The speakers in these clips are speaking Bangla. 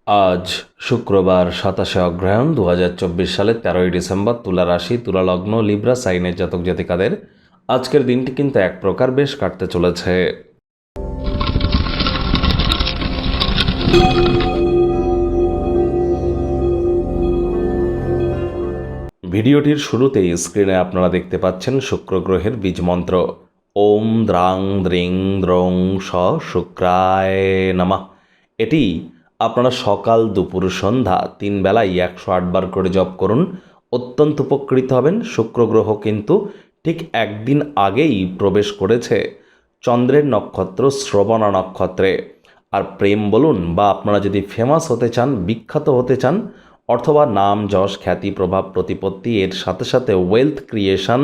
আজ শুক্রবার ২৭শে অগ্রহায়ণ ২০২৪ সালের ১৩ই ডিসেম্বর। তুলা রাশি, তুলা লগ্ন, লিব্রা সাইনের জাতক জাতিকাদের আজকের দিনটি কিন্তু এক প্রকার বেশ কাটতে চলেছে। ভিডিওটির শুরুতেই স্ক্রিনে আপনারা দেখতে পাচ্ছেন শুক্র গ্রহের বীজ মন্ত্র ওম দ্রাং দ্রিং দ্রং স শুক্রায় নমঃ। এটি আপনারা সকাল, দুপুর, সন্ধ্যা ৩ বেলায় ১০৮ বার করে জপ করুন, অত্যন্ত উপকৃত হবেন। শুক্র গ্রহ কিন্তু ঠিক একদিন আগেই প্রবেশ করেছে চন্দ্রের নক্ষত্র শ্রবণা নক্ষত্রে। আর প্রেম বলুন বা আপনারা যদি ফেমাস হতে চান, বিখ্যাত হতে চান, অথবা নাম, যশ, খ্যাতি, প্রভাব, প্রতিপত্তি, এর সাথে সাথে ওয়েলথ ক্রিয়েশন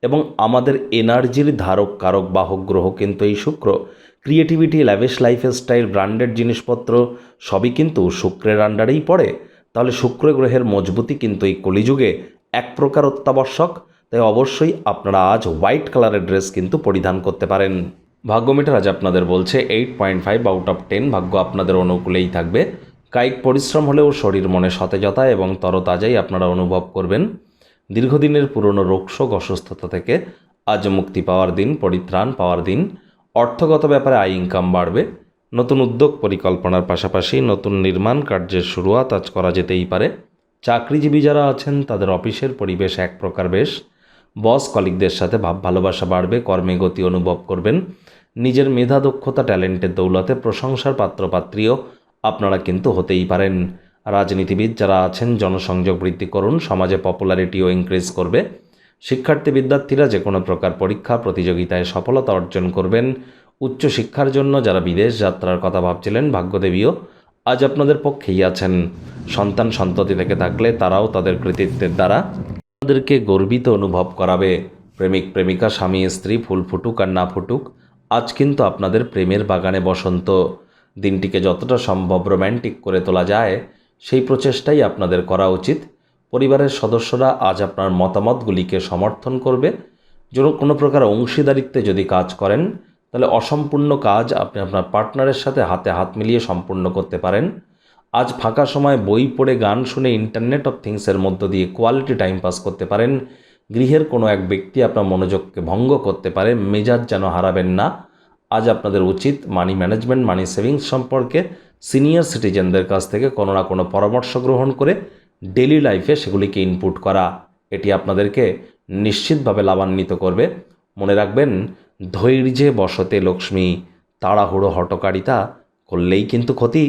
এবং আমাদের এনার্জির ধারক কারক বাহক গ্রহ কিন্তু এই শুক্র। ক্রিয়েটিভিটি, ল্যাভিশ লাইফস্টাইল, ব্র্যান্ডেড জিনিসপত্র সবই কিন্তু শুক্রের আন্ডারেই পড়ে। তাহলে শুক্র গ্রহের মজবুতি কিন্তু এই কলিযুগে এক প্রকার অত্যাবশ্যক। তাই অবশ্যই আপনারা আজ হোয়াইট কালারের ড্রেস কিন্তু পরিধান করতে পারেন। ভাগ্যমিটার আজ আপনাদের বলছে 8.5 আউট অফ 10। ভাগ্য আপনাদের অনুকূলেই থাকবে। কায়িক পরিশ্রম হলেও শরীর মনে সতেজতা এবং তরতাজাই আপনারা অনুভব করবেন। দীর্ঘদিনের পুরনো রোগশোক, অসুস্থতা থেকে আজ মুক্তি পাওয়ার দিন, পরিত্রাণ পাওয়ার দিন। অর্থগত ব্যাপারে আয় ইনকাম বাড়বে। নতুন উদ্যোগ পরিকল্পনার পাশাপাশি নতুন নির্মাণ কার্যের শুরুয়াত আজ করা যেতেই পারে। চাকরিজীবী যারা আছেন তাদের অফিসের পরিবেশ এক প্রকার বেশ। বস কলিগদের সাথে ভাব ভালোবাসা বাড়বে, কর্মে গতি অনুভব করবেন। নিজের মেধা, দক্ষতা, ট্যালেন্টের দৌলতে প্রশংসার পাত্রপাত্রীও আপনারা কিন্তু হতেই পারেন। রাজনীতিবিদ যারা আছেন জনসংযোগ বৃদ্ধি করুন, সমাজে পপুলারিটিও ইনক্রিজ করবে। শিক্ষার্থী বিদ্যার্থীরা যে কোনো প্রকার পরীক্ষা প্রতিযোগিতায় সফলতা অর্জন করবেন। উচ্চশিক্ষার জন্য যারা বিদেশ যাত্রার কথা ভাবছিলেন, ভাগ্যদেবীও আজ আপনাদের পক্ষেই আছেন। সন্তান সন্ততি থেকে থাকলে তারাও তাদের কৃতিত্বের দ্বারা আপনাদেরকে গর্বিত অনুভব করাবে। প্রেমিক প্রেমিকা, স্বামী স্ত্রী, ফুল ফুটুক আর না ফুটুক, আজ কিন্তু আপনাদের প্রেমের বাগানে বসন্ত। দিনটিকে যতটা সম্ভব রোম্যান্টিক করে তোলা যায় সেই প্রচেষ্টাই আপনাদের করা উচিত। পরিবারের সদস্যরা আজ আপনার মতামতগুলিকে সমর্থন করবে। কোনো প্রকার অংশীদারিত্বে যদি কাজ করেন তাহলে অসম্পূর্ণ কাজ আপনি আপনার পার্টনারের সাথে হাতে হাত মিলিয়ে সম্পূর্ণ করতে পারেন। আজ ফাঁকা সময় বই পড়ে, গান শুনে, ইন্টারনেট অফ থিংসের মধ্য দিয়ে কোয়ালিটি টাইম পাস করতে পারেন। গৃহের কোনো এক ব্যক্তি আপনার মনোযোগকে ভঙ্গ করতে পারে, মেজাজ যেন হারাবেন না। আজ আপনাদের উচিত মানি ম্যানেজমেন্ট, মানি সেভিংস সম্পর্কে সিনিয়র সিটিজেনদের কাছ থেকে কোনো না কোনো পরামর্শ গ্রহণ করে ডেলি লাইফে সেগুলিকে ইনপুট করা। এটি আপনাদেরকে নিশ্চিতভাবে লাভান্বিত করবে। মনে রাখবেন, ধৈর্যে বসতে লক্ষ্মী, তাড়াহুড়ো হটকারিতা করলেই কিন্তু ক্ষতি।